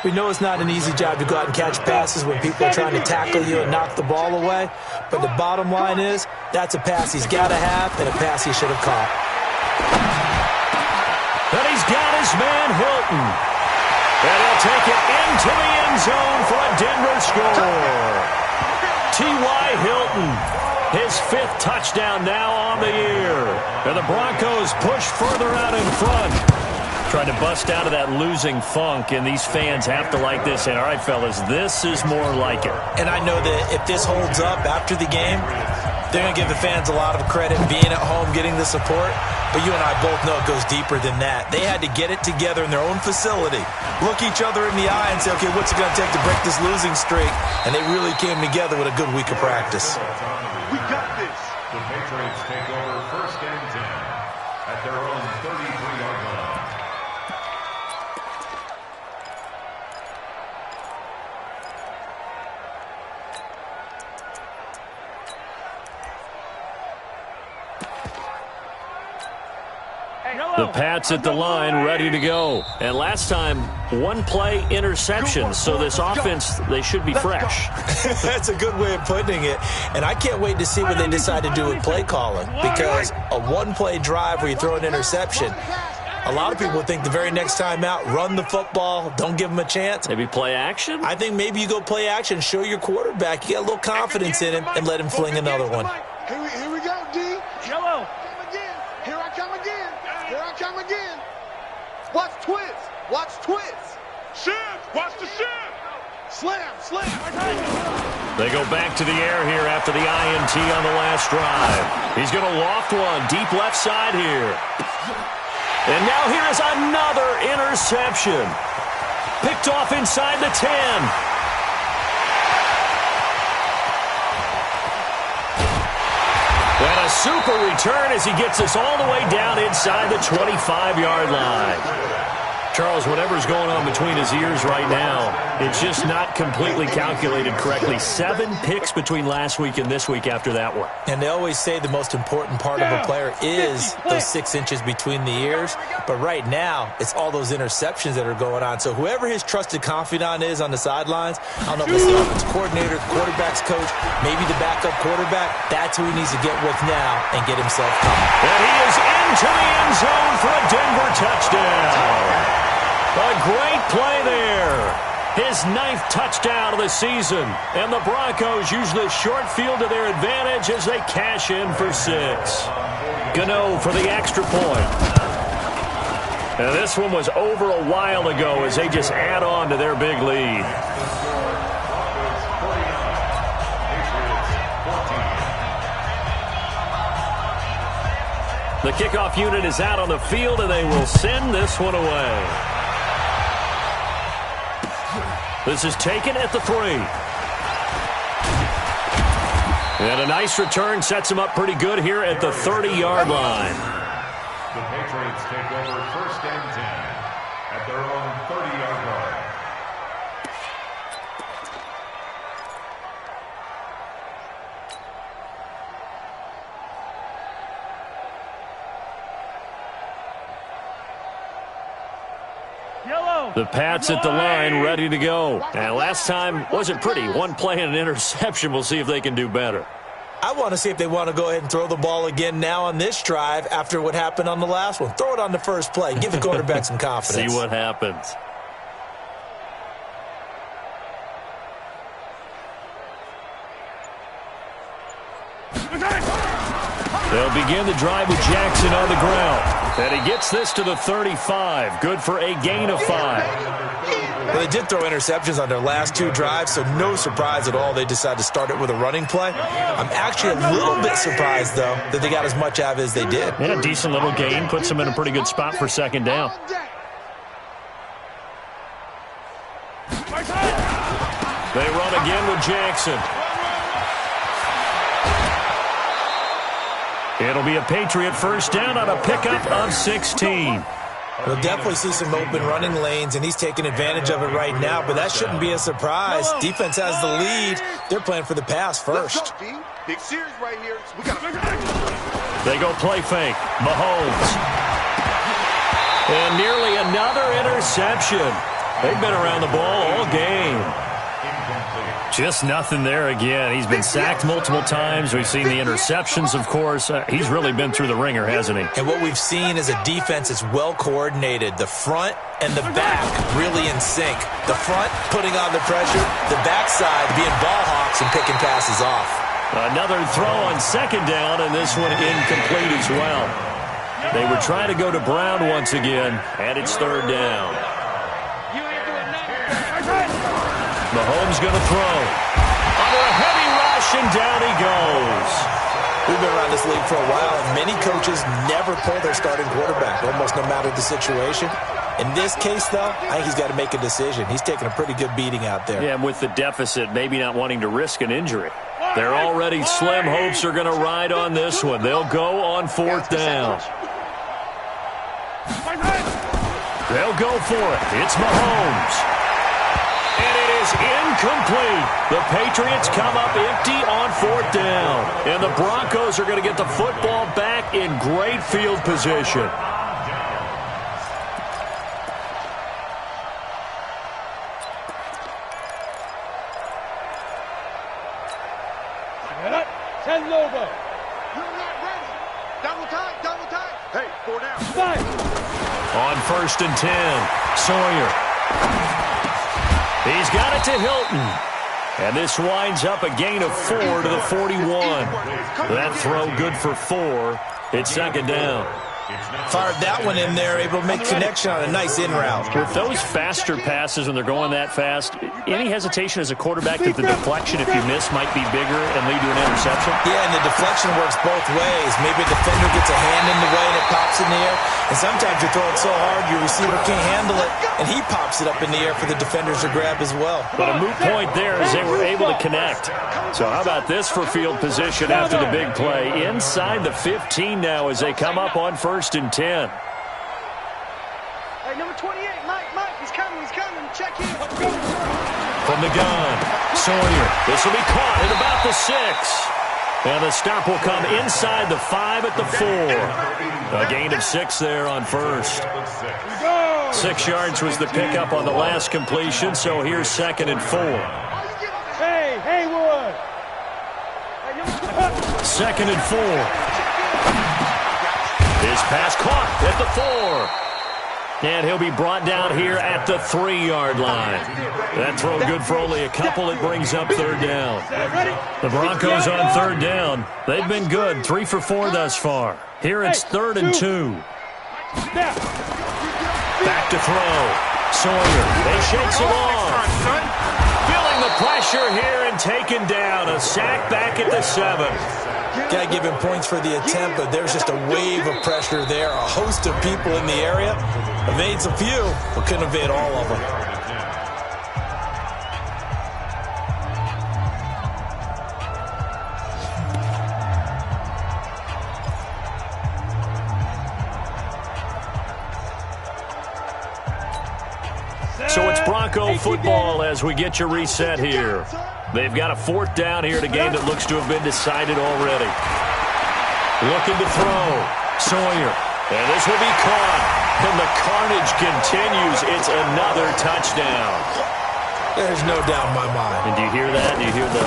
We know it's not an easy job to go out and catch passes when people are trying to tackle you and knock the ball away. But the bottom line is, that's a pass he's got to have and a pass he should have caught. And he's got his man Hilton. And he'll take it into the end zone for a Denver score. T.Y. Hilton, his 5th touchdown now on the year. And the Broncos push further out in front. Trying to bust out of that losing funk, and these fans have to like this. And all right, fellas, this is more like it. And I know that if this holds up after the game, they're going to give the fans a lot of credit being at home, getting the support. But you and I both know it goes deeper than that. They had to get it together in their own facility, look each other in the eye and say, okay, what's it going to take to break this losing streak? And they really came together with a good week of practice. We got this. The Patriots take over 1st and 10 at their own 33-yard line. The Pats at the line, ready to go. And last time, one-play interception. So this offense, they should be fresh. That's a good way of putting it. And I can't wait to see what they decide to do with play calling. Because a one-play drive where you throw an interception, a lot of people think the very next time out, run the football, don't give them a chance. Maybe play action? I think maybe you go play action, show your quarterback, you got a little confidence in him, and let him fling another one. Here we go, D. Yellow. Here I come again. Here I come again. Watch twist. Watch twist. Shift. Watch the shift. Slam. They go back to the air here after the INT on the last drive. He's going to loft one deep left side here. And now here is another interception. Picked off inside the 10. And a super return as he gets us all the way down inside the 25-yard line. Charles, whatever's going on between his ears right now, it's just not completely calculated correctly. 7 picks between last week and this week after that one. And they always say the most important part of a player is those 6 inches between the ears. But right now, it's all those interceptions that are going on. So whoever his trusted confidant is on the sidelines, I don't know if it's the offensive coordinator, quarterback's coach, maybe the backup quarterback, that's who he needs to get with now and get himself coming. And he is into the end zone for a Denver touchdown. A great play there. His 9th touchdown of the season. And the Broncos use the short field to their advantage as they cash in for 6. Gano for the extra point. And this one was over a while ago as they just add on to their big lead. The kickoff unit is out on the field, and they will send this one away. This is taken at the 3. And a nice return sets him up pretty good here at the 30-yard line. The Patriots take over 1st and 10 at their own 30-yard line. The Pats at the line, ready to go. And last time wasn't pretty. One play and an interception. We'll see if they can do better. I want to see if they want to go ahead and throw the ball again now on this drive after what happened on the last one. Throw it on the first play. Give the quarterback some confidence. See what happens. They'll begin the drive with Jackson on the ground. And he gets this to the 35. Good for a gain of 5. Well, they did throw interceptions on their last 2 drives, so no surprise at all they decided to start it with a running play. I'm actually a little bit surprised, though, that they got as much out of it as they did. Yeah, a decent little gain. Puts them in a pretty good spot for 2nd down. They run again with Jackson. It'll be a Patriot 1st down on a pickup of 16. We'll definitely see some open running lanes, and he's taking advantage of it right now, but that shouldn't be a surprise. Defense has the lead. They're playing for the pass first. Big series right here. They go play fake. Mahomes. And nearly another interception. They've been around the ball all game. Just nothing there again. He's been sacked multiple times. We've seen the interceptions, of course. He's really been through the ringer, hasn't he? And what we've seen is a defense that's well coordinated. The front and the back really in sync. The front putting on the pressure. The backside being ball hawks and picking passes off. Another throw on 2nd down, and this one incomplete as well. They were trying to go to Brown once again, and it's third down. Mahomes going to throw. Under a heavy rush, and down he goes. We've been around this league for a while, and many coaches never pull their starting quarterback, almost no matter the situation. In this case, though, I think he's got to make a decision. He's taking a pretty good beating out there. Yeah, and with the deficit, maybe not wanting to risk an injury. They're already slim hopes are going to ride on this one. They'll go on fourth down. They'll go for it. It's Mahomes. And it is incomplete. The Patriots come up empty on fourth down. And the Broncos are going to get the football back in great field position. Send over. You're not ready. Double tight, double tight. Hey, 4 down. On first and 10, Sawyer. He's got it to Hilton. And this winds up a gain of 4 to the 41. That throw good for 4. It's second down. Fired that one in there, able to make connection on a nice in route. With those faster passes when they're going that fast, any hesitation as a quarterback that the deflection, if you miss, might be bigger and lead to an interception? Yeah, and the deflection works both ways. Maybe a defender gets a hand in the way and it pops in the air. And sometimes you throw it so hard your receiver can't handle it, and he pops it up in the air for the defenders to grab as well. But a moot point there as they were able to connect. So how about this for field position after the big play? Inside the 15 now as they come up on first and 10. Hey, number 28, Mike, he's coming. Check in. From the gun, Sawyer. This will be caught at about the 6. And the stop will come inside the 5 at the 4. A gain of 6 there on first. 6 yards was the pickup on the last completion, so here's second and 4. Hey, Haywood. Second and 4. His pass caught at the 4. And he'll be brought down here at the 3-yard line. That throw good for only a couple. It brings up third down. The Broncos on third down. They've been good, 3 for 4 thus far. Here it's third and 2. Back to throw. Sawyer. They shakes him off. Feeling the pressure here and taken down. A sack back at the 7. Got to give him points for the attempt, but there's just a wave of pressure there. A host of people in the area. Evades a few, but couldn't evade all of them. So it's Bronco football as we get you reset here. They've got a fourth down here in a game that looks to have been decided already. Looking to throw. Sawyer. And this will be caught. And the carnage continues. It's another touchdown. There's no doubt in my mind. And do you hear that? Do you hear the...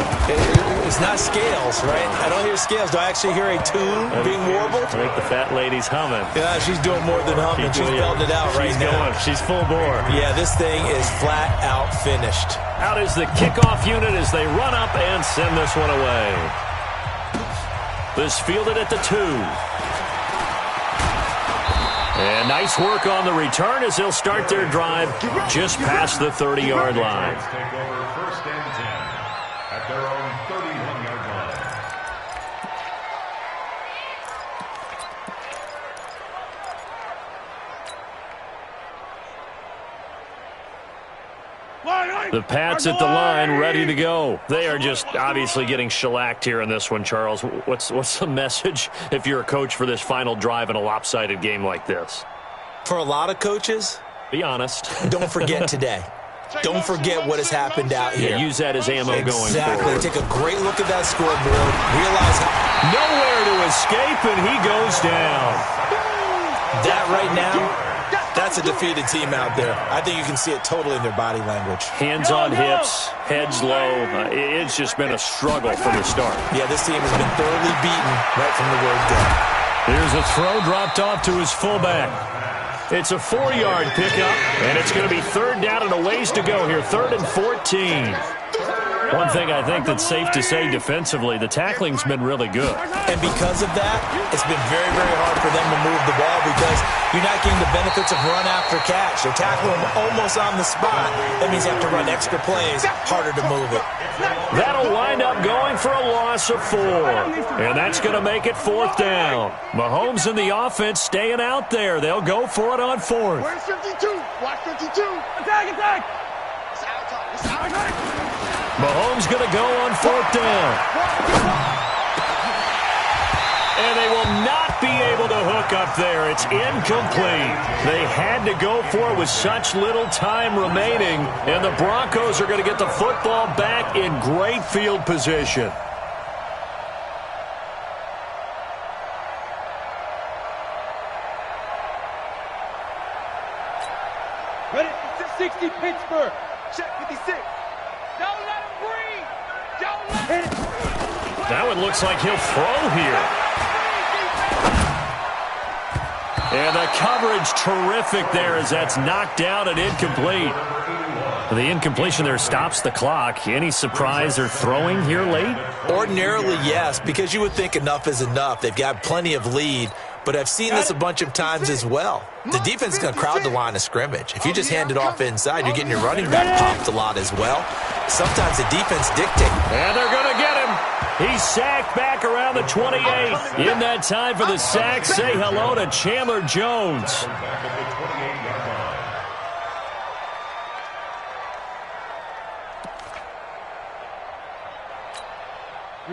It's not scales, right? I don't hear scales. Do I actually hear a tune being warbled? I think the fat lady's humming. Yeah, she's doing more than humming. She's belting it out right now. She's full bore. Yeah, this thing is flat out finished. Out is the kickoff unit as they run up and send this one away. This fielded at the 2. And nice work on the return as they'll start their drive just past the 30-yard line. Take over first and 10 at their own 31-yard line. The Pats at the line, ready to go. They are just obviously getting shellacked here in this one, Charles. What's the message if you're a coach for this final drive in a lopsided game like this? For a lot of coaches, be honest. Don't forget today. Don't forget what has happened out here. Yeah, use that as ammo going forward. Exactly. Take a great look at that scoreboard. Realize how... Nowhere to escape, and he goes down. That right now... That's a defeated team out there. I think you can see it totally in their body language. Hands on hips, heads low. It's just been a struggle from the start. Yeah, this team has been thoroughly beaten right from the word go. Here's a throw dropped off to his fullback. It's a 4-yard pickup, and it's going to be third down and a ways to go here. 3rd and 14. One thing I think that's safe to say defensively, the tackling's been really good. And because of that, it's been very, very hard for them to move the ball because you're not getting the benefits of run after catch. They're tackling them almost on the spot. That means you have to run extra plays, harder to move it. That'll wind up going for a loss of 4. And that's going to make it 4th down. Mahomes and the offense staying out there. They'll go for it on 4th. Where's 52? Watch 52. Attack, attack. It's our time. It's our time. Mahomes going to go on 4th down. And they will not be able to hook up there. It's incomplete. They had to go for it with such little time remaining. And the Broncos are going to get the football back in great field position. Ready? 60 Pittsburgh. Check 56. Don't let him breathe. Don't let him. Now it looks like he'll throw here. And the coverage terrific there as that's knocked down and incomplete. The incompletion there stops the clock. Any surprise they're throwing here late? Ordinarily, yes, because you would think enough is enough. They've got plenty of lead, but I've seen this a bunch of times as well. The defense is going to crowd the line of scrimmage. If you just hand it off inside, you're getting your running back popped a lot as well. Sometimes the defense dictates. And they're going to get him. He's sacked back around the 28. In that time for the sack, say hello to Chandler Jones.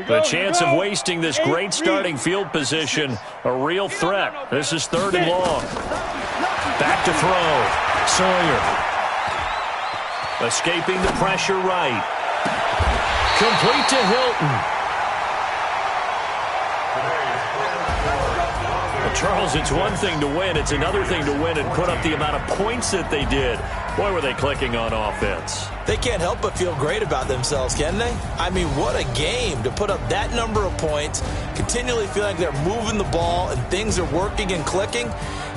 The chance of wasting this great starting field position, a real threat. This is 3rd and long. Back to throw. Sawyer. Escaping the pressure right. Complete to Hilton. Well, Charles, it's one thing to win. It's another thing to win and put up the amount of points that they did. Boy, were they clicking on offense. They can't help but feel great about themselves, can they? I mean, what a game to put up that number of points, continually feeling like they're moving the ball and things are working and clicking.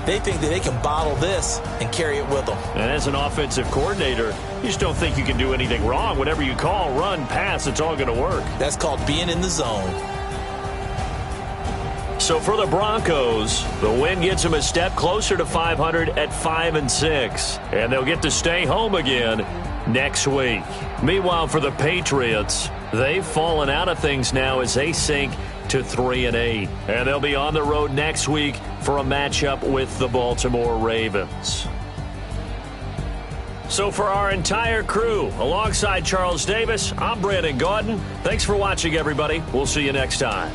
They think that they can bottle this and carry it with them. And as an offensive coordinator, you just don't think you can do anything wrong. Whatever you call, run, pass, it's all going to work. That's called being in the zone. So for the Broncos, the win gets them a step closer to 500 at 5-6. And they'll get to stay home again next week. Meanwhile, for the Patriots, they've fallen out of things now as they sink to 3-8. And they'll be on the road next week for a matchup with the Baltimore Ravens. So for our entire crew, alongside Charles Davis, I'm Brandon Gaudin. Thanks for watching, everybody. We'll see you next time.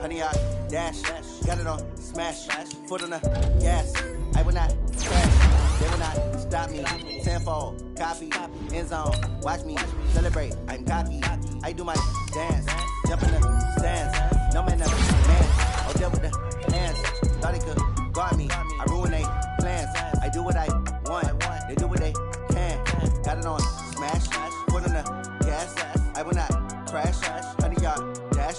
100 yard dash. Got it on smash. Foot on the gas. I will not crash. They will not stop me. Tenfold, copy, end zone. Watch me celebrate. I'm cocky. I do my dance. Jump in the stands. No man, never man. I'll deal with the hands. Thought he could guard me. I ruin they plans. I do what I want. They do what they can. Got it on smash. Foot on the gas. I will not crash. 100 yard dash.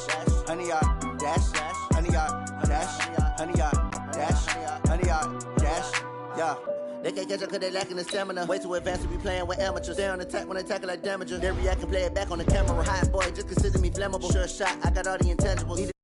100 yard dash. 100 yard dash. 100 yard dash. 100 yard dash. Yeah. They can't catch up cause they lacking the stamina. Way too advanced to be playing with amateurs. Stay on attack when I tackle like damager. They react and play it back on the camera. Hot boy, just consider me flammable. Sure shot, I got all the intangibles.